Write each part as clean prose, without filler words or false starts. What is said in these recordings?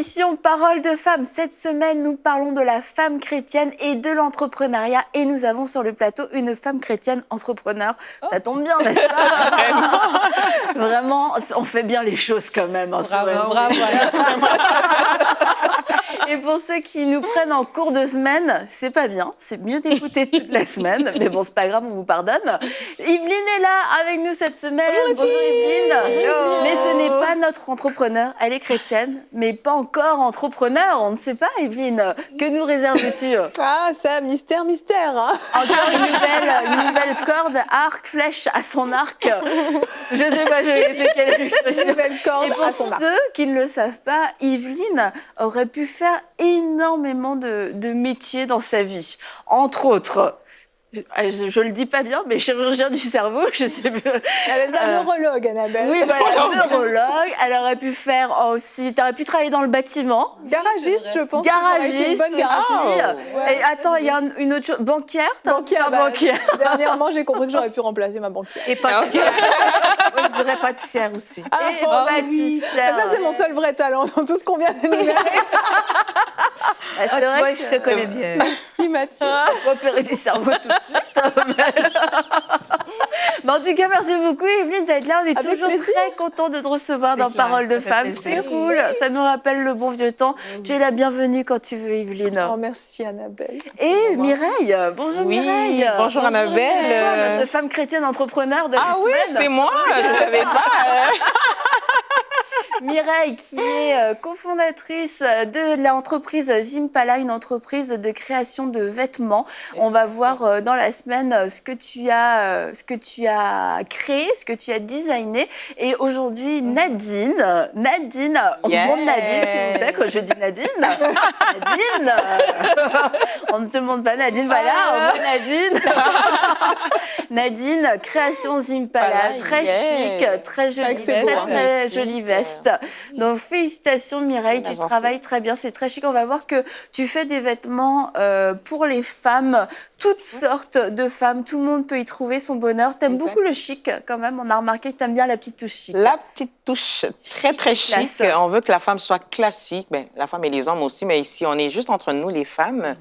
l'émission Parole de femmes. Cette semaine, nous parlons de la femme chrétienne et de l'entrepreneuriat. Et nous avons sur le plateau une femme chrétienne entrepreneur. Ça tombe bien, n'est-ce pas? Vraiment, on fait bien les choses quand même. Hein, bravo. Et pour ceux qui nous prennent en cours de semaine, c'est pas bien. C'est mieux d'écouter toute la semaine. Mais bon, c'est pas grave, on vous pardonne. Yveline est là avec nous cette semaine. Bonjour Yveline. Hello. Mais ce n'est pas notre entrepreneur. Elle est chrétienne, mais pas encore entrepreneur. On ne sait pas, Yveline. Que nous réserves-tu? Ah, ça, mystère. Hein. Encore une nouvelle corde, arc, flèche à son arc. Je sais pas, je sais quelle est l'expression. Nouvelle corde Et pour à son arc. ceux qui ne le savent pas, Yveline aurait pu faire énormément de métiers dans sa vie. Entre autres, je le dis pas bien, mais chirurgien du cerveau, je sais plus. Elle est un neurologue, Annabelle. Oui, voilà, neurologue. Elle aurait pu faire aussi. Tu aurais pu travailler dans le bâtiment. Garagiste, je pense. Garagiste Une bonne garagiste. aussi. Ouais. Et attends, il y a une autre chose. Banquière. Banquière. Dernièrement, j'ai compris que j'aurais pu remplacer ma banquière. Et pâtissière. Moi, je dirais pâtissière aussi. Et pâtissière. Ça, c'est mon seul vrai talent dans tout ce qu'on vient d'énumérer. C'est Tu vrai vois, que je te connais bien. Merci, Mathieu. faut opérer du cerveau tout de suite. Mais en tout cas, merci beaucoup, Yveline, d'être là. On est Avec toujours plaisir. très contents de te recevoir dans clair, Parole de ça fait femmes. plaisir. C'est cool. Ça nous rappelle le bon vieux temps. Tu es la bienvenue quand tu veux, Yveline. Oh, merci, Annabelle. Et Mireille. Bonjour, Oui, Mireille. bonjour, Annabelle. Notre femme chrétienne entrepreneur de la Ah oui, semaine. c'était moi, je ne savais pas. Mireille, qui est cofondatrice de l'entreprise Zimpala, une entreprise de création de vêtements. On va voir dans la semaine ce que tu as créé, ce que tu as designé. Et aujourd'hui, Nadine, on demande Nadine, s'il vous plaît, quand je dis Nadine. Nadine, on ne te demande pas Nadine, voilà, on demande Nadine. Nadine, création Zimpala, très chic, très jolie, Avec ses beaux, très jolie veste. Donc félicitations Mireille, tu Merci. travailles très bien, c'est très chic. On va voir que tu fais des vêtements pour les femmes, toutes sortes de femmes, tout le monde peut y trouver son bonheur. T'aimes Exact. beaucoup le chic quand même, on a remarqué que t'aimes bien la petite touche chic. La petite touche très, très chic. classe. On veut que la femme soit classique. Ben, la femme et les hommes aussi, mais ici, on est juste entre nous, les femmes,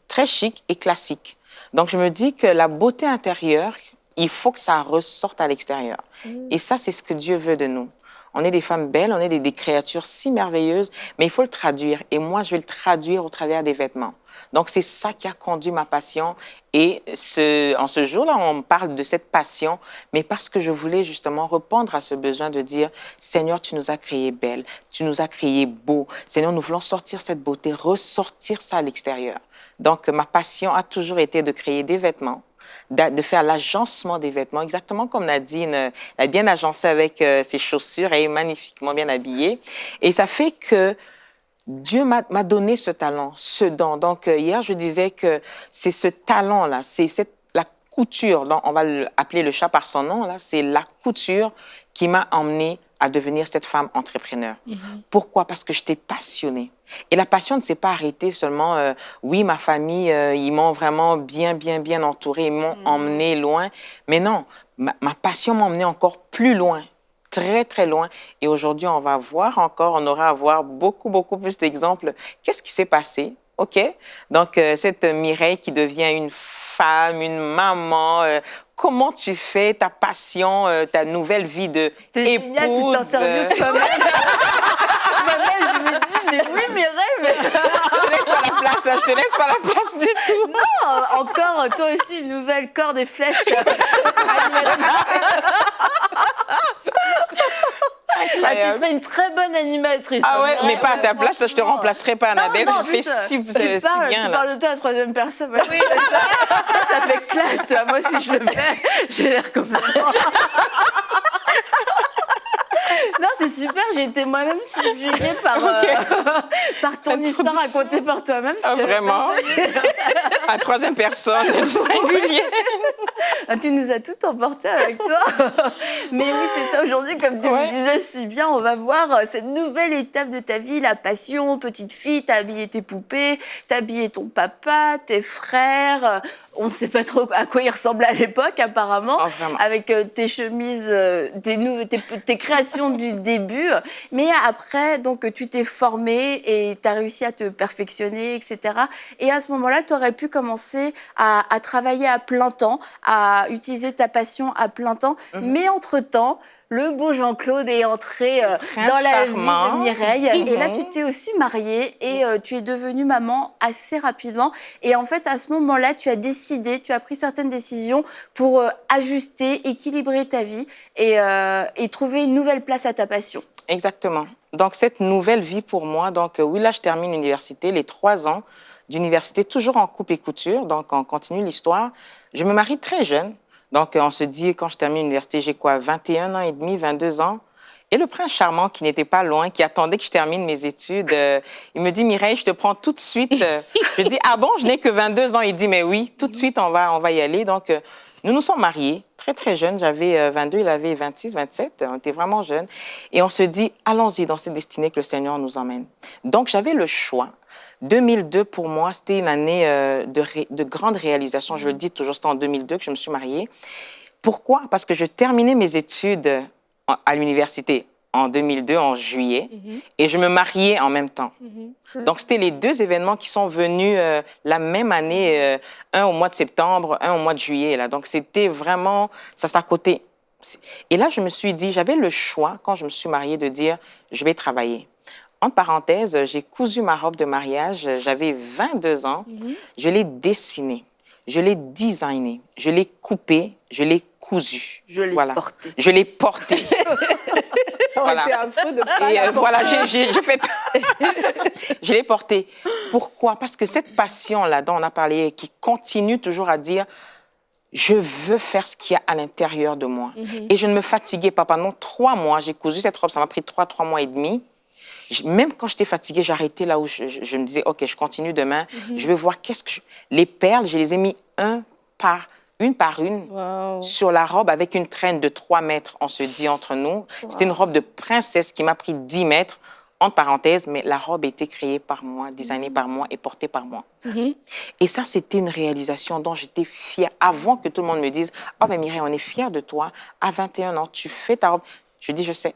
très chic et classique. Donc, je me dis que la beauté intérieure, il faut que ça ressorte à l'extérieur. Et ça, c'est ce que Dieu veut de nous. On est des femmes belles, on est des créatures si merveilleuses, mais il faut le traduire. Et moi, je vais le traduire au travers des vêtements. Donc, c'est ça qui a conduit ma passion. Et en ce jour-là, on parle de cette passion, mais parce que je voulais justement répondre à ce besoin de dire, Seigneur, tu nous as créés belles, tu nous as créés beaux. Seigneur, nous voulons sortir cette beauté, ressortir ça à l'extérieur. Donc, ma passion a toujours été de créer des vêtements, de faire l'agencement des vêtements, exactement comme Nadine, elle est bien agencée avec ses chaussures, elle est magnifiquement bien habillée. Et ça fait que Dieu m'a donné ce talent, ce don. Donc, hier, je disais que c'est ce talent-là, la couture, donc on va appeler le chat par son nom, là, c'est la couture qui m'a emmenée à devenir cette femme entrepreneur. Pourquoi? Parce que j'étais passionnée. Et la passion ne s'est pas arrêtée seulement, oui, ma famille, ils m'ont vraiment bien entourée, ils m'ont emmenée loin. Mais non, ma passion m'a emmenée encore plus loin, très, très loin. Et aujourd'hui, on va voir encore, on aura à voir beaucoup plus d'exemples. Qu'est-ce qui s'est passé? OK? Donc, cette Mireille qui devient une femme, une maman, comment tu fais ta passion, ta nouvelle vie d'épouse? C'est génial, tu t'interviews toi-même. Moi-même, je me dis, mais oui, Mireille, mais... Je te laisse pas la place du tout. Non, encore, toi aussi, une nouvelle corde et flèche. Ah, tu serais une très bonne animatrice. Ah ouais, mais pas à ta place, je te remplacerai pas, Annabelle. Non, Tu fais si bien, tu là. parles de toi à la troisième personne. Oui, ça fait classe, tu vois. Moi, si je le fais, j'ai l'air complètement... Non, c'est super, j'ai été moi-même subjuguée par ton histoire racontée par toi-même. Ah, vraiment? À troisième personne, singulier. Tu nous as tout emporté avec toi. Mais oui, c'est ça. Aujourd'hui, comme tu me disais si bien, on va voir cette nouvelle étape de ta vie, la passion. Petite fille, t'as habillé tes poupées, t'as habillé ton papa, tes frères. On ne sait pas trop à quoi ils ressemblaient à l'époque, apparemment, avec tes chemises, tes créations du début. Mais après, donc, tu t'es formée et tu as réussi à te perfectionner, etc. Et à ce moment-là, tu aurais pu commencer à travailler à plein temps, à utiliser ta passion à plein temps. Mais entre-temps, le beau Jean-Claude est entré dans la vie de Mireille. Et là, tu t'es aussi mariée et tu es devenue maman assez rapidement. Et en fait, à ce moment-là, tu as pris certaines décisions pour ajuster, équilibrer ta vie et trouver une nouvelle place à ta passion. Exactement. Donc, cette nouvelle vie pour moi, donc oui, là, je termine l'université, les 3 ans d'université, toujours en coupe et couture, donc on continue l'histoire. Je me marie très jeune. Donc, on se dit, quand je termine l'université, j'ai quoi, 21 ans et demi, 22 ans. Et le prince charmant, qui n'était pas loin, qui attendait que je termine mes études, il me dit, Mireille, je te prends tout de suite. Je dis, ah bon, je n'ai que 22 ans. Il dit, mais oui, tout de suite, on va y aller. Donc, nous nous sommes mariés, très, très jeunes. J'avais 22, il avait 26, 27. On était vraiment jeunes. Et on se dit, allons-y dans cette destinée que le Seigneur nous emmène. Donc, j'avais le choix. 2002, pour moi, c'était une année de grande réalisation. Je le dis toujours, c'était en 2002 que je me suis mariée. Pourquoi? Parce que je terminais mes études à l'université en 2002, en juillet, et je me mariais en même temps. Donc, c'était les 2 événements qui sont venus la même année, un au mois de septembre, un au mois de juillet. Là. Donc, c'était vraiment, ça s'accotait. Et là, je me suis dit, j'avais le choix, quand je me suis mariée, de dire, je vais travailler. Entre parenthèses, j'ai cousu ma robe de mariage, j'avais 22 ans, je l'ai dessinée, je l'ai designée, je l'ai coupée, je l'ai cousue. Je l'ai portée. Je l'ai portée. Ça aurait été affreux de pas Et la voilà, j'ai fait... Je l'ai portée. Pourquoi? Parce que cette passion-là dont on a parlé, qui continue toujours à dire, je veux faire ce qu'il y a à l'intérieur de moi. Et je ne me fatiguais pas. Pendant 3 mois, j'ai cousu cette robe, ça m'a pris 3 mois et demi. Même quand j'étais fatiguée, j'arrêtais là où je me disais, OK, je continue demain. Je vais voir Les perles, je les ai mis une par une sur la robe avec une traîne de 3 mètres, on se dit entre nous. C'était une robe de princesse qui m'a pris 10 mètres, entre parenthèses, mais la robe a été créée par moi, designée par moi et portée par moi. Et ça, c'était une réalisation dont j'étais fière. Avant que tout le monde me dise, « Oh, mais Mireille, on est fiers de toi. À 21 ans, tu fais ta robe. » Je dis, je sais.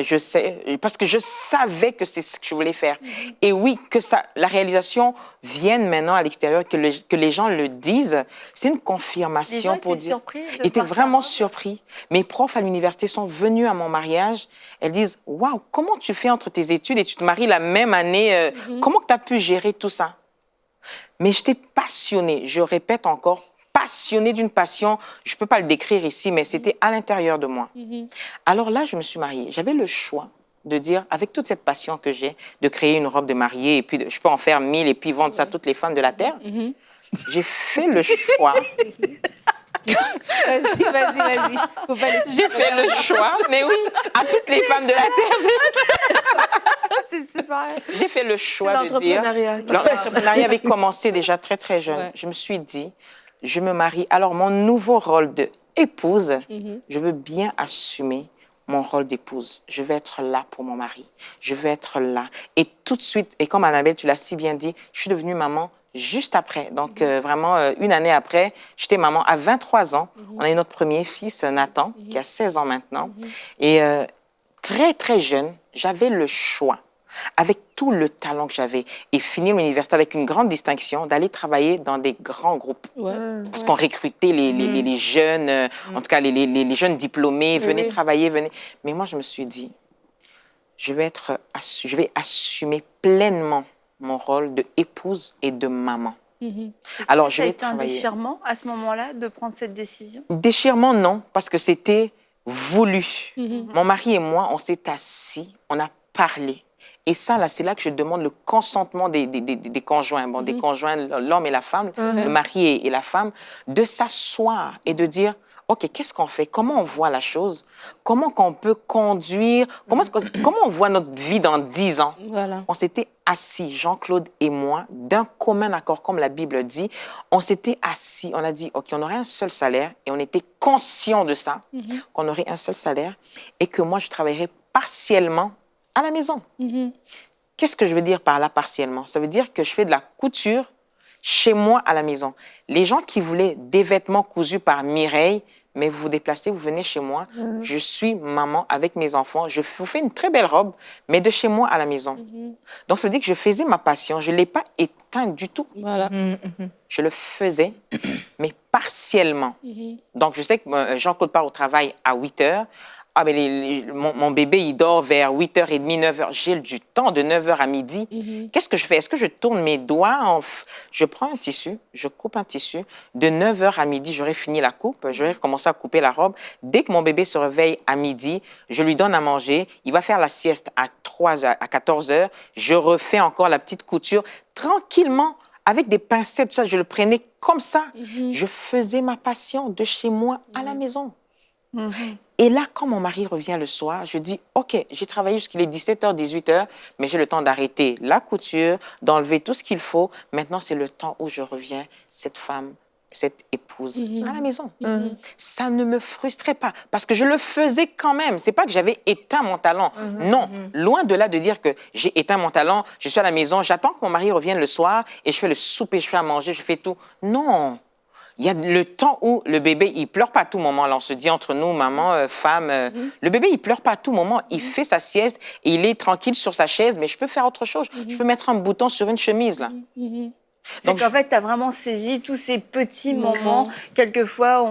Je sais, parce que je savais que c'est ce que je voulais faire. Et oui, que la réalisation vienne maintenant à l'extérieur, que les gens le disent, c'est une confirmation. Les gens étaient surpris. Ils étaient vraiment surpris. Mes profs à l'université sont venus à mon mariage. Elles disent, waouh, comment tu fais entre tes études et tu te maries la même année? Comment tu as pu gérer tout ça? Mais j'étais passionnée, je répète encore, passionnée d'une passion, je ne peux pas le décrire ici, mais c'était à l'intérieur de moi. Alors là, je me suis mariée. J'avais le choix de dire, avec toute cette passion que j'ai, de créer une robe de mariée, et puis je peux en faire 1000 et puis vendre ça à toutes les femmes de la Terre. J'ai fait le choix. Vas-y. Faut pas laisser. J'ai fait le choix, mais oui, à toutes les femmes de la Terre. C'est super. J'ai fait le choix de dire... L'entrepreneuriat avait commencé déjà très, très jeune. Ouais. Je me suis dit, je me marie. Alors, mon nouveau rôle d'épouse, je veux bien assumer mon rôle d'épouse. Je vais être là pour mon mari. Je veux être là. Et tout de suite, et comme Annabelle, tu l'as si bien dit, je suis devenue maman juste après. Donc, vraiment, une année après, j'étais maman à 23 ans. On a eu notre premier fils, Nathan, qui a 16 ans maintenant. Et très, très jeune, j'avais le choix, avec tout le talent que j'avais, et finir l'université avec une grande distinction, d'aller travailler dans des grands groupes. Parce qu'on recrutait les jeunes, en tout cas les jeunes diplômés, venez travailler, venez. Mais moi, je me suis dit, je vais assumer pleinement mon rôle d'épouse et de maman. Alors, je vais travailler. Ça a été un déchirement à ce moment-là de prendre cette décision? Déchirement, non, parce que c'était voulu. Mon mari et moi, on s'est assis, on a parlé. Et ça, là, c'est là que je demande le consentement des conjoints, des conjoints, l'homme et la femme, le mari et la femme, de s'asseoir et de dire, OK, qu'est-ce qu'on fait? Comment on voit la chose? Comment qu'on peut conduire? Comment on voit notre vie dans 10 ans? Voilà. On s'était assis, Jean-Claude et moi, d'un commun accord, comme la Bible dit. On s'était assis, on a dit, OK, on aurait un seul salaire et on était conscient de ça, qu'on aurait un seul salaire et que moi, je travaillerais partiellement à la maison. Qu'est-ce que je veux dire par là partiellement? Ça veut dire que je fais de la couture chez moi à la maison. Les gens qui voulaient des vêtements cousus par Mireille, mais vous vous déplacez, vous venez chez moi. Je suis maman avec mes enfants. Je vous fais une très belle robe, mais de chez moi à la maison. Donc, ça veut dire que je faisais ma passion. Je ne l'ai pas éteinte du tout. Voilà. Je le faisais, mais partiellement. Donc, je sais que Jean-Claude part au travail à 8 heures. Ah, mais mon bébé, il dort vers 8h30, 9h. J'ai du temps de 9h à midi. Qu'est-ce que je fais? Est-ce que je tourne mes doigts? Je prends un tissu, je coupe un tissu. De 9h à midi, j'aurai fini la coupe. Je vais recommencer à couper la robe. Dès que mon bébé se réveille à midi, je lui donne à manger. Il va faire la sieste à 3h, à 14h. Je refais encore la petite couture tranquillement. Avec des pincettes, ça, je le prenais comme ça. Je faisais ma passion de chez moi à la maison. Et là, quand mon mari revient le soir, je dis, OK, j'ai travaillé jusqu'il est 17h, 18h, mais j'ai le temps d'arrêter la couture, d'enlever tout ce qu'il faut. Maintenant, c'est le temps où je reviens, cette femme, cette épouse, à la maison. Ça ne me frustrait pas, parce que je le faisais quand même. C'est pas que j'avais éteint mon talent. Non, loin de là de dire que j'ai éteint mon talent, je suis à la maison, j'attends que mon mari revienne le soir et je fais le souper, je fais à manger, je fais tout. Non. Il y a le temps où le bébé, il pleure pas à tout moment. Là, on se dit entre nous, maman, femme, le bébé, il pleure pas à tout moment. Il fait sa sieste et il est tranquille sur sa chaise, mais je peux faire autre chose. Je peux mettre un bouton sur une chemise, là. C'est qu'en fait, tu as vraiment saisi tous ces petits moments, quelquefois,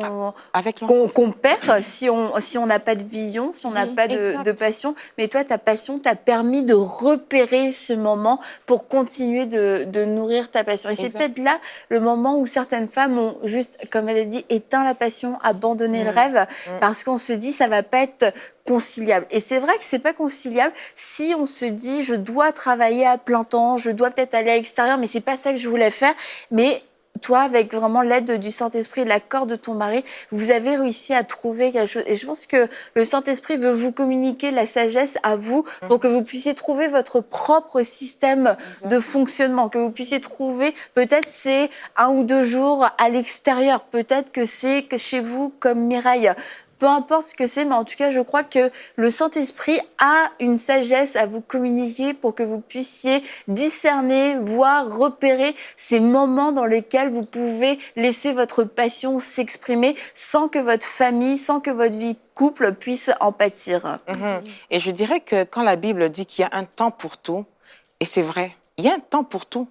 qu'on perd si on n'a pas de vision, si on n'a pas de passion. Mais toi, ta passion t'a permis de repérer ces moments pour continuer de nourrir ta passion. Et c'est peut-être là le moment où certaines femmes ont juste, comme elle a dit, éteint la passion, abandonné le rêve, parce qu'on se dit, ça ne va pas être conciliable. Et c'est vrai que c'est pas conciliable si on se dit je dois travailler à plein temps, je dois peut-être aller à l'extérieur, mais c'est pas ça que je voulais faire. Mais toi, avec vraiment l'aide du Saint-Esprit, l'accord de ton mari, vous avez réussi à trouver quelque chose. Et je pense que le Saint-Esprit veut vous communiquer la sagesse à vous pour que vous puissiez trouver votre propre système de fonctionnement, que vous puissiez trouver, peut-être c'est 1 ou 2 jours à l'extérieur, peut-être que c'est que chez vous comme Mireille. Peu importe ce que c'est, mais en tout cas, je crois que le Saint-Esprit a une sagesse à vous communiquer pour que vous puissiez discerner, voir, repérer ces moments dans lesquels vous pouvez laisser votre passion s'exprimer sans que votre famille, sans que votre vie couple puisse en pâtir. Et je dirais que quand la Bible dit qu'il y a un temps pour tout, et c'est vrai, il y a un temps pour tout.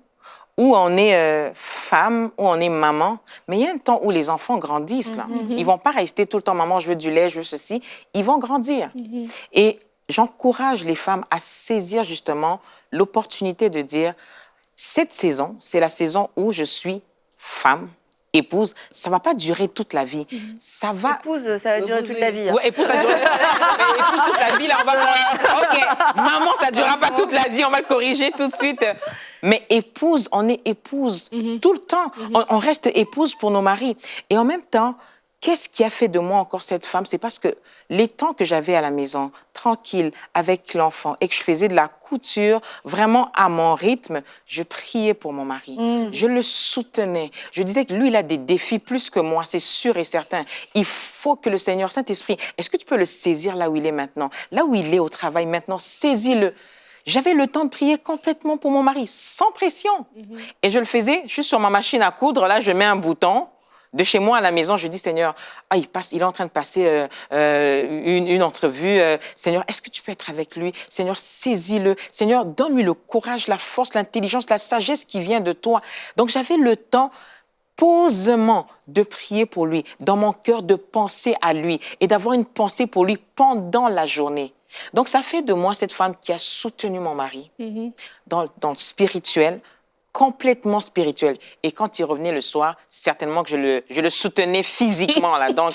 Où on est femme, où on est maman, mais il y a un temps où les enfants grandissent, là. Ils vont pas rester tout le temps, maman, je veux du lait, je veux ceci. Ils vont grandir. Et j'encourage les femmes à saisir justement l'opportunité de dire, cette saison, c'est la saison où je suis femme, épouse, ça va pas durer toute la vie. Ça va... Épouse, ça va durer toute la vie. Hein. Ouais, épouse, ça dure... épouse toute la vie, là, on va... OK, maman, ça durera pas toute la vie, on va le corriger tout de suite. Mais épouse, on est épouse tout le temps. On reste épouse pour nos maris. Et en même temps, qu'est-ce qui a fait de moi encore cette femme? C'est parce que les temps que j'avais à la maison, tranquille, avec l'enfant, et que je faisais de la couture vraiment à mon rythme, je priais pour mon mari. Je le soutenais. Je disais que lui, il a des défis plus que moi, c'est sûr et certain. Il faut que le Seigneur Saint-Esprit, est-ce que tu peux le saisir là où il est maintenant? Là où il est au travail maintenant, saisis-le. J'avais le temps de prier complètement pour mon mari, sans pression. Et je le faisais, je suis sur ma machine à coudre, là, je mets un bouton. De chez moi à la maison, je dis, Seigneur, il est en train de passer une entrevue. Seigneur, est-ce que tu peux être avec lui? Seigneur, saisis-le. Seigneur, donne-lui le courage, la force, l'intelligence, la sagesse qui vient de toi. Donc, j'avais le temps posément de prier pour lui, dans mon cœur de penser à lui et d'avoir une pensée pour lui pendant la journée. Donc, ça fait de moi cette femme qui a soutenu mon mari dans le spirituel, complètement spirituel. Et quand il revenait le soir, certainement que je le soutenais physiquement. Là. Donc,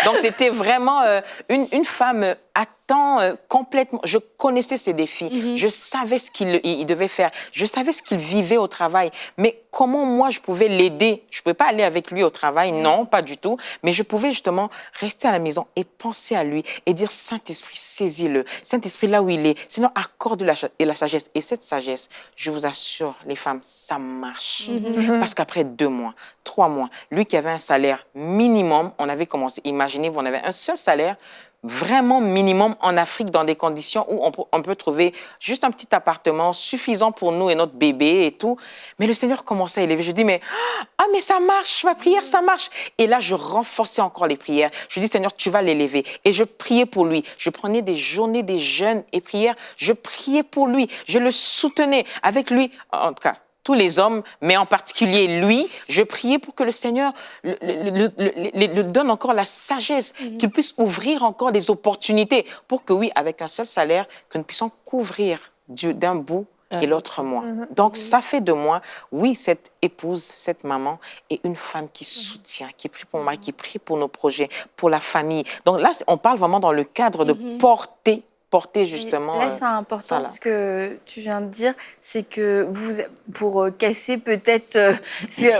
donc, c'était vraiment une femme à temps complètement. Je connaissais ses défis. Je savais ce qu'il devait faire. Je savais ce qu'il vivait au travail. Mais comment moi, je pouvais l'aider? Je ne pouvais pas aller avec lui au travail, non, pas du tout. Mais je pouvais justement rester à la maison et penser à lui et dire, Saint-Esprit, saisis-le. Saint-Esprit, là où il est, sinon accorde la sagesse. Et cette sagesse, je vous assure, les femmes, ça marche. Parce qu'après 2 mois, 3 mois, lui qui avait un salaire minimum, on avait commencé, imaginez-vous, on avait un seul salaire, vraiment minimum en Afrique, dans des conditions où on peut trouver juste un petit appartement suffisant pour nous et notre bébé et tout. Mais le Seigneur commençait à élever. Je dis, mais ça marche, ma prière, ça marche. Et là, je renforçais encore les prières. Je dis, Seigneur, tu vas l'élever. Et je priais pour lui. Je prenais des journées, des jeûnes et prières. Je priais pour lui. Je le soutenais avec lui, en tout cas. Tous les hommes, mais en particulier lui, je priais pour que le Seigneur le donne encore la sagesse, qu'il puisse ouvrir encore des opportunités pour que, oui, avec un seul salaire, que nous puissions couvrir d'un bout et l'autre mois. Donc, ça fait de moi, oui, cette épouse, cette maman, et une femme qui soutient, qui prie pour moi, qui prie pour nos projets, pour la famille. Donc là, on parle vraiment dans le cadre de porter justement. Là, c'est important ce que tu viens de dire, c'est que vous, pour casser peut-être,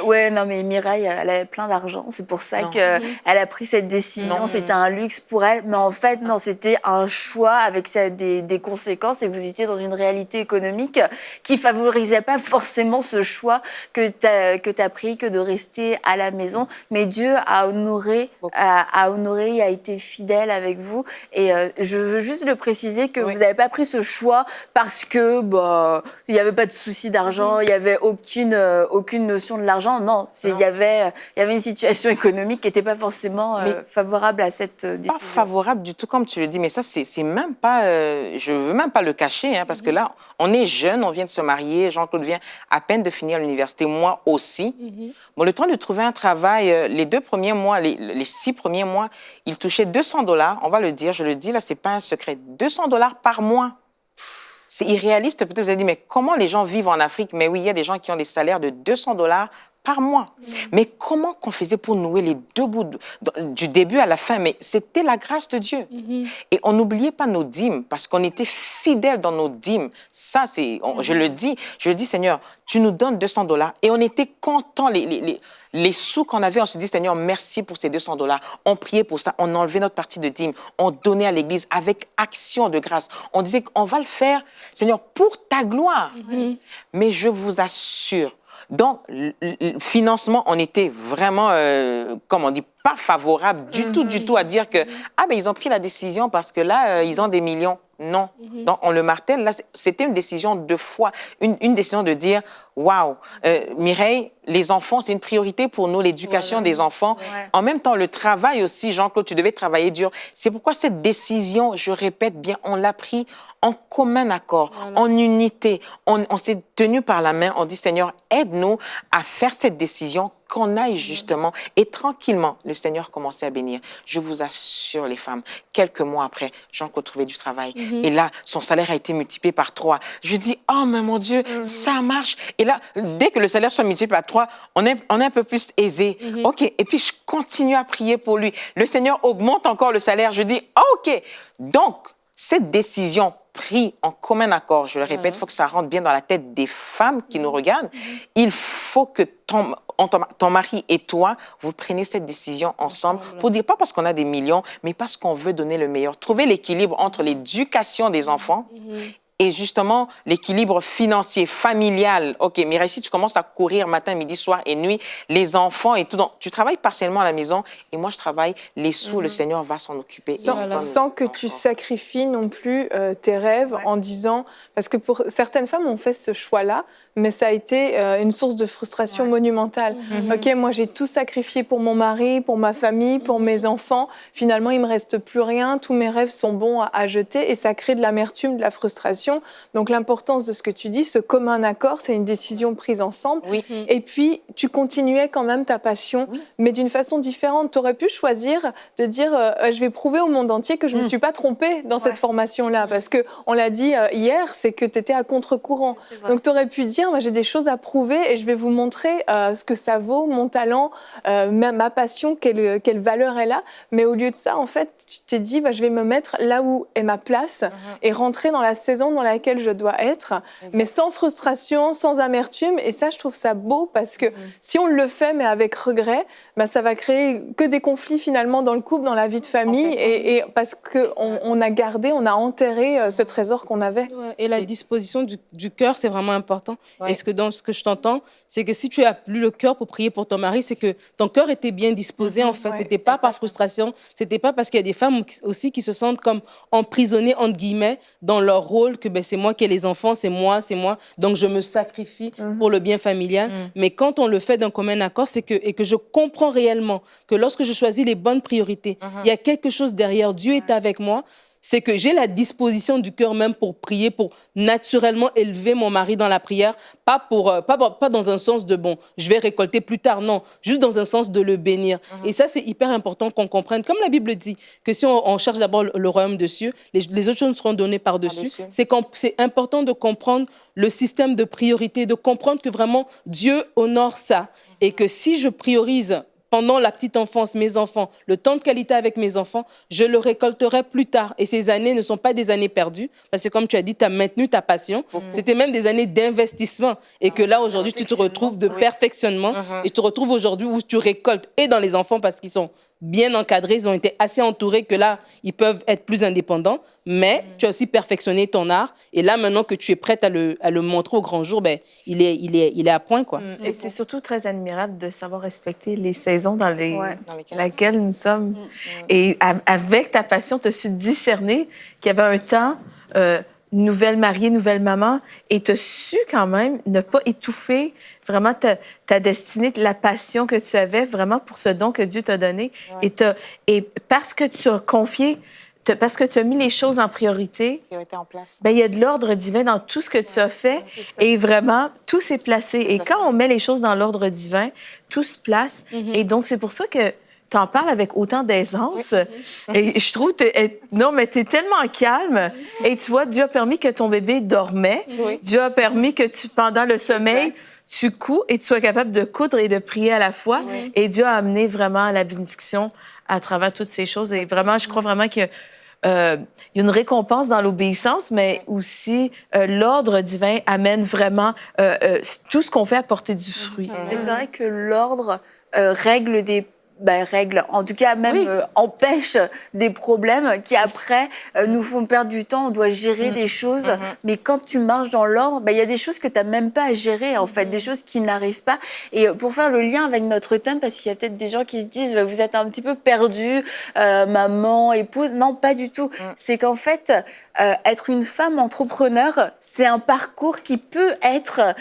ouais, non mais Mireille, elle avait plein d'argent, c'est pour ça qu'elle a pris cette décision. C'était un luxe pour elle, mais en fait non, c'était un choix avec des conséquences, et vous étiez dans une réalité économique qui favorisait pas forcément ce choix que t'as pris, que de rester à la maison. Mais Dieu a honoré, a été fidèle avec vous, et je veux juste le préciser que vous n'avez pas pris ce choix parce que il n'y avait pas de souci d'argent, il n'y avait aucune notion de l'argent. Non, il y avait une situation économique qui n'était pas forcément favorable à cette décision. Pas favorable du tout, comme tu le dis, mais ça, c'est même pas... je ne veux même pas le cacher, parce que là, on est jeune, on vient de se marier, Jean-Claude vient à peine de finir l'université, moi aussi. Bon, le temps de trouver un travail, les 2 premiers mois, les 6 premiers mois, il touchait $200, on va le dire, je le dis, là, c'est pas un secret, $200 par mois. C'est irréaliste, peut-être vous allez dire, mais comment les gens vivent en Afrique? Mais oui, il y a des gens qui ont des salaires de $200 par mois. Mais comment qu'on faisait pour nouer les 2 bouts du début à la fin? Mais c'était la grâce de Dieu. Et on n'oubliait pas nos dîmes, parce qu'on était fidèles dans nos dîmes. Ça, je le dis, Seigneur, tu nous donnes $200. Et on était contents, les sous qu'on avait, on se dit, Seigneur, merci pour ces $200. On priait pour ça, on enlevait notre partie de dîme, on donnait à l'Église avec action de grâce. On disait qu'on va le faire, Seigneur, pour ta gloire. Mais je vous assure, donc, le financement, on était vraiment, comme on dit, pas favorable du tout à dire que, ils ont pris la décision parce que là, ils ont des millions. Non. Donc, on le martèle. Là, c'était une décision de foi, une décision de dire, waouh, Mireille, les enfants, c'est une priorité pour nous, l'éducation des enfants. En même temps, le travail aussi, Jean-Claude, tu devais travailler dur. C'est pourquoi cette décision, je répète bien, on l'a pris en commun accord, en unité. On s'est tenu par la main, on dit, Seigneur, aide-nous à faire cette décision, qu'on aille justement, et tranquillement, le Seigneur commençait à bénir. Je vous assure, les femmes, quelques mois après, Jean-Claude trouvait du travail. Et là, son salaire a été multiplié par 3. Je dis, oh, mais mon Dieu, ça marche. Et là, dès que le salaire soit multiplié par 3, on est un peu plus aisé. OK. Et puis, je continue à prier pour lui. Le Seigneur augmente encore le salaire. Je dis, OK. Donc, cette décision prise en commun accord, je le répète, il faut que ça rentre bien dans la tête des femmes qui nous regardent. Il faut que ton mari et toi, vous preniez cette décision ensemble pour dire, pas parce qu'on a des millions, mais parce qu'on veut donner le meilleur. Trouver l'équilibre entre l'éducation des enfants et justement l'équilibre financier, familial. OK, Mireille, si tu commences à courir matin, midi, soir et nuit, les enfants et tout, donc tu travailles partiellement à la maison et moi je travaille, les sous, le Seigneur va s'en occuper. Sans que tu sacrifies non plus tes rêves en disant, parce que pour certaines femmes on fait ce choix-là, mais ça a été une source de frustration monumentale. OK, moi j'ai tout sacrifié pour mon mari, pour ma famille, pour mes enfants, finalement il me reste plus rien, tous mes rêves sont bons à jeter et ça crée de l'amertume, de la frustration. frustration. Donc l'importance de ce que tu dis, ce commun accord, c'est une décision prise ensemble. Oui. Et puis, tu continuais quand même ta passion, mais d'une façon différente. Tu aurais pu choisir de dire je vais prouver au monde entier que je ne me suis pas trompée dans cette formation-là. Parce qu'on l'a dit hier, c'est que tu étais à contre-courant. Donc, tu aurais pu dire j'ai des choses à prouver et je vais vous montrer ce que ça vaut, mon talent, ma passion, quelle valeur elle a. Mais au lieu de ça, en fait, tu t'es dit je vais me mettre là où est ma place et rentrer dans la saison dans laquelle je dois être, mais sans frustration, sans amertume. Et ça, je trouve ça beau parce que si on le fait, mais avec regret, ça va créer que des conflits finalement dans le couple, dans la vie de famille, et parce qu'on a gardé, on a enterré ce trésor qu'on avait. Ouais, et la disposition du cœur, c'est vraiment important. Et dans ce que je t'entends, c'est que si tu n'as plus le cœur pour prier pour ton mari, c'est que ton cœur était bien disposé, en fait. C'était pas par frustration, c'était pas parce qu'il y a des femmes aussi qui se sentent comme emprisonnées, entre guillemets, dans leur rôle, que c'est moi qui ai les enfants, c'est moi, donc je me sacrifie pour le bien familial. Mais quand on le fait d'un commun accord, et que je comprends réellement que lorsque je choisis les bonnes priorités, il y a quelque chose derrière, Dieu est avec moi, c'est que j'ai la disposition du cœur même pour prier, pour naturellement élever mon mari dans la prière, pas dans un sens de je vais récolter plus tard, non, juste dans un sens de le bénir. Et ça, c'est hyper important qu'on comprenne, comme la Bible dit, que si on cherche d'abord le royaume de cieux, les autres choses nous seront données par-dessus. C'est important de comprendre le système de priorité, de comprendre que vraiment Dieu honore ça, et que si je priorise pendant la petite enfance, mes enfants, le temps de qualité avec mes enfants, je le récolterai plus tard. Et ces années ne sont pas des années perdues, parce que comme tu as dit, tu as maintenu ta passion. C'était même des années d'investissement. Et que là, aujourd'hui, tu te retrouves de perfectionnement. Et tu te retrouves aujourd'hui où tu récoltes, et dans les enfants, parce qu'ils sont bien encadrés, ils ont été assez entourés que là, ils peuvent être plus indépendants. Mais tu as aussi perfectionné ton art. Et là, maintenant que tu es prête à le montrer au grand jour, il est à point, quoi. Et c'est surtout très admirable de savoir respecter les saisons dans lesquelles nous sommes. Et avec ta passion, tu as su discerner qu'il y avait un temps, nouvelle mariée, nouvelle maman, et tu as su quand même ne pas étouffer vraiment ta destinée, la passion que tu avais vraiment pour ce don que Dieu t'a donné. Et parce que tu as confié, parce que tu as mis les choses en priorité, en place. Il y a de l'ordre divin dans tout ce que tu as fait. Et vraiment, tout s'est placé. Et quand on met les choses dans l'ordre divin, tout se place. Et donc, c'est pour ça que tu en parles avec autant d'aisance. Et je trouve non, mais tu es tellement calme. Et tu vois, Dieu a permis que ton bébé dormait. Dieu a permis que pendant le sommeil, tu couds et tu sois capable de coudre et de prier à la fois. Et Dieu a amené vraiment la bénédiction à travers toutes ces choses. Et vraiment, je crois vraiment qu'il y a une récompense dans l'obéissance, mais aussi l'ordre divin amène vraiment tout ce qu'on fait à porter du fruit. Et c'est vrai que l'ordre règle en tout cas même empêche des problèmes qui après nous font perdre du temps. On doit gérer des choses, mais quand tu marches dans l'ordre, il y a des choses que tu n'as même pas à gérer en fait, des choses qui n'arrivent pas. Et pour faire le lien avec notre thème, parce qu'il y a peut-être des gens qui se disent vous êtes un petit peu perdu, maman, épouse. Non, pas du tout. C'est qu'en fait, être une femme entrepreneur, c'est un parcours qui peut être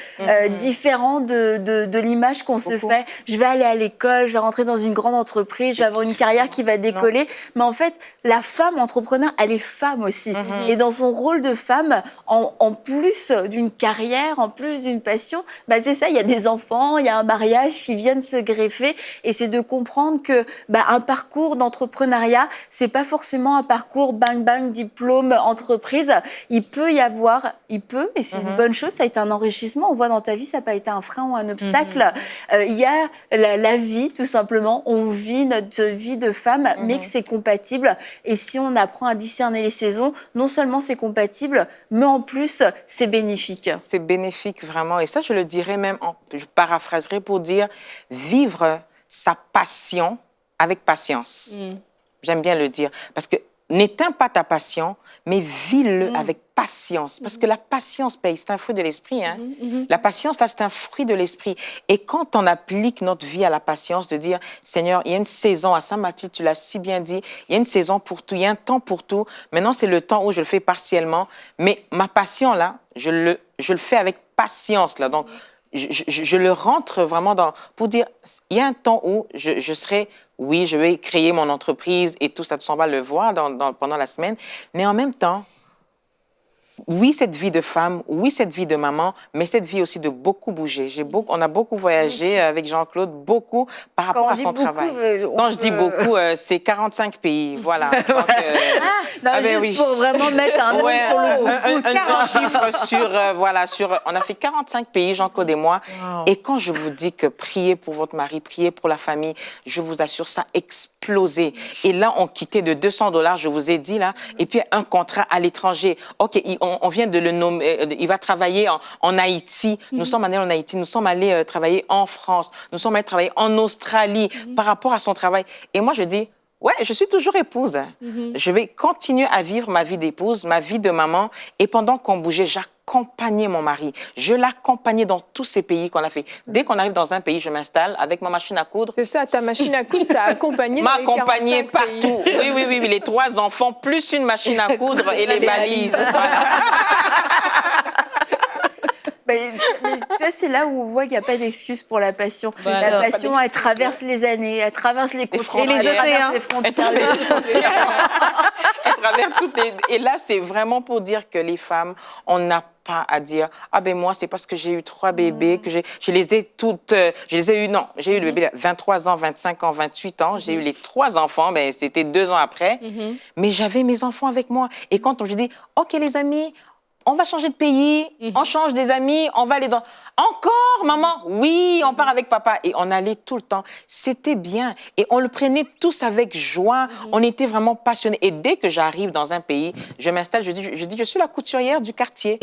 différent de l'image qu'on se fait. Je vais aller à l'école, je vais rentrer dans une grande entreprise, je vais avoir une carrière qui va décoller. Mais en fait, la femme entrepreneur, elle est femme aussi. Et dans son rôle de femme, en plus d'une carrière, en plus d'une passion, c'est ça, il y a des enfants, il y a un mariage qui viennent se greffer. Et c'est de comprendre que un parcours d'entrepreneuriat, c'est pas forcément un parcours bang diplôme entreprise. Il peut, et c'est une bonne chose, ça a été un enrichissement. On voit dans ta vie, ça n'a pas été un frein ou un obstacle. Il y a la vie, tout simplement. On vit notre vie de femme, mais que c'est compatible. Et si on apprend à discerner les saisons, non seulement c'est compatible, mais en plus, c'est bénéfique. C'est bénéfique, vraiment. Et ça, je le dirais même, je paraphraserais pour dire vivre sa passion avec patience. J'aime bien le dire. Parce que n'éteins pas ta passion, mais vis-le avec patience. Parce que la patience paye, c'est un fruit de l'esprit. Hein? La patience, là, c'est un fruit de l'esprit. Et quand on applique notre vie à la patience, de dire, Seigneur, il y a une saison, à Saint-Mathilde, tu l'as si bien dit, il y a une saison pour tout, il y a un temps pour tout. Maintenant, c'est le temps où je le fais partiellement. Mais ma passion, là, je le fais avec patience, là. Donc, je le rentre vraiment pour dire, il y a un temps où je serai, oui, je vais créer mon entreprise et tout ça, on va le voir pendant la semaine, mais en même temps, oui, cette vie de femme, oui, cette vie de maman, mais cette vie aussi de beaucoup bouger. On a beaucoup voyagé avec Jean-Claude, beaucoup par rapport à son travail. Quand je dis beaucoup, c'est 45 pays, voilà. Donc, juste pour vraiment mettre un nom sur le beaucoup. Un chiffre sur, on a fait 45 pays, Jean-Claude et moi. Wow. Et quand je vous dis que priez pour votre mari, priez pour la famille, je vous assure, ça explosé. Et là, on quittait de $200, je vous ai dit là, et puis un contrat à l'étranger. OK, on vient de le nommer, il va travailler en Haïti. Nous sommes allés en Haïti, nous sommes allés travailler en France, nous sommes allés travailler en Australie par rapport à son travail. Et moi, je dis, ouais, je suis toujours épouse. Je vais continuer à vivre ma vie d'épouse, ma vie de maman. Et pendant qu'on bougeait, j'accompagnais mon mari. Je l'accompagnais dans tous ces pays qu'on a fait. Dès qu'on arrive dans un pays, je m'installe avec ma machine à coudre. C'est ça, ta machine à coudre, t'as accompagné dans les 45 pays. Partout. Oui, les 3 enfants, plus une machine à coudre et les valises. Voilà. Mais tu vois, c'est là où on voit qu'il n'y a pas d'excuse pour la passion. Voilà. La passion, elle traverse les années, elle traverse les continents, les océans. les frontières. Elle traverse toutes les... Et là, c'est vraiment pour dire que les femmes, on n'a pas à dire ah ben moi c'est parce que j'ai eu 3 bébés que je les ai toutes je les ai eu non j'ai eu le bébé à 23 ans 25 ans 28 ans j'ai eu les 3 enfants ben c'était 2 ans après mais j'avais mes enfants avec moi et quand on je dis OK les amis on va changer de pays, on change des amis, on va aller dans... Encore, maman? Oui, on part avec papa. Et on allait tout le temps. C'était bien. Et on le prenait tous avec joie. On était vraiment passionnés. Et dès que j'arrive dans un pays, je m'installe, je dis, je suis la couturière du quartier.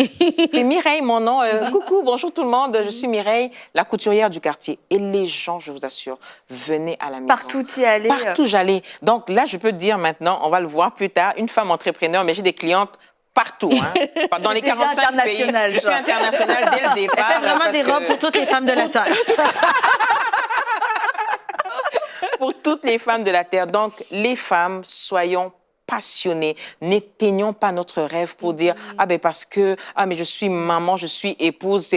C'est Mireille, mon nom. Coucou, bonjour tout le monde. Je suis Mireille, la couturière du quartier. Et les gens, je vous assure, venaient à la maison. Partout y aller. Partout j'allais. Donc là, je peux te dire maintenant, on va le voir plus tard, une femme entrepreneur, mais j'ai des clientes partout, hein. Dans les 45 pays. Je suis internationale dès le départ. Elle fait vraiment des robes pour toutes les femmes de la Terre. Pour toutes les femmes de la Terre. Donc, les femmes, soyons passionnées. N'éteignons pas notre rêve pour dire ah ben parce que mais je suis maman, je suis épouse,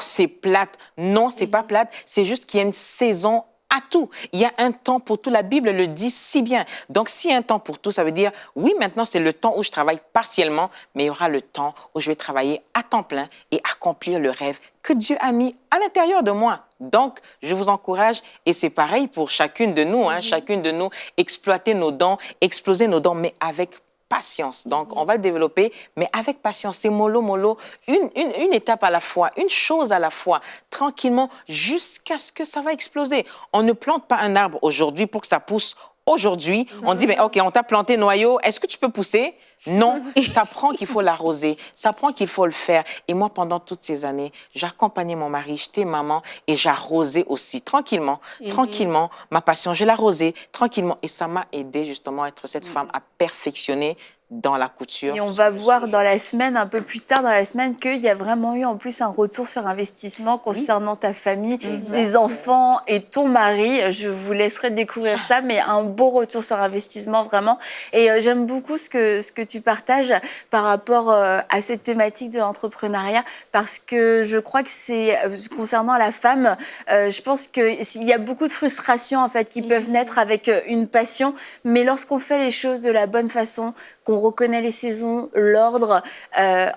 c'est plate. Non, c'est pas plate, c'est juste qu'il y a une saison à tout. Il y a un temps pour tout. La Bible le dit si bien. Donc, s'il y a un temps pour tout, ça veut dire, oui, maintenant, c'est le temps où je travaille partiellement, mais il y aura le temps où je vais travailler à temps plein et accomplir le rêve que Dieu a mis à l'intérieur de moi. Donc, je vous encourage, et c'est pareil pour chacune de nous, hein, chacune de nous, exploiter nos dons, exploser nos dons, mais avec patience. Donc, on va le développer, mais avec patience. C'est mollo, une étape à la fois, une chose à la fois, tranquillement, jusqu'à ce que ça va exploser. On ne plante pas un arbre aujourd'hui pour que ça pousse aujourd'hui. On dit, OK, on t'a planté noyau, est-ce que tu peux pousser? Non, ça prend qu'il faut l'arroser, ça prend qu'il faut le faire. Et moi, pendant toutes ces années, j'accompagnais mon mari, j'étais maman et j'arrosais aussi, tranquillement, tranquillement. Ma passion, je l'arrosais, tranquillement. Et ça m'a aidé justement à être cette femme à perfectionner dans la couture. Et on va voir dans la semaine, un peu plus tard dans la semaine, qu'il y a vraiment eu en plus un retour sur investissement concernant ta famille, tes enfants et ton mari. Je vous laisserai découvrir ça, mais un beau retour sur investissement vraiment. Et j'aime beaucoup ce que tu partages par rapport à cette thématique de l'entrepreneuriat, parce que je crois que c'est, concernant la femme, je pense qu'il y a beaucoup de frustrations en fait qui peuvent naître avec une passion, mais lorsqu'on fait les choses de la bonne façon, qu'on reconnaît les saisons, l'ordre,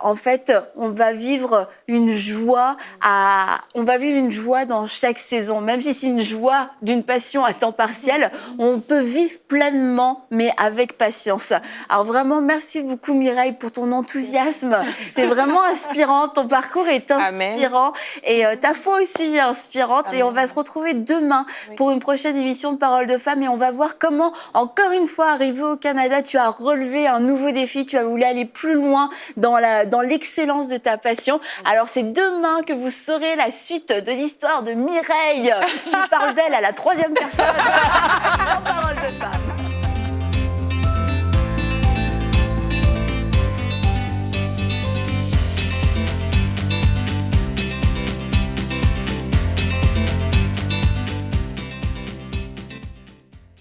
en fait, on va vivre une joie dans chaque saison. Même si c'est une joie d'une passion à temps partiel, on peut vivre pleinement, mais avec patience. Alors vraiment, merci beaucoup Mireille pour ton enthousiasme. T'es vraiment inspirante, ton parcours est inspirant. Amen. Et ta foi aussi est inspirante. Amen. Et on va se retrouver demain pour une prochaine émission de Paroles de Femmes et on va voir comment, encore une fois, arrivé au Canada, tu as relevé un nouveau défi, tu as voulu aller plus loin dans l'excellence de ta passion. Alors c'est demain que vous saurez la suite de l'histoire de Mireille qui parle d'elle à la 3e personne dans Paroles de Femmes.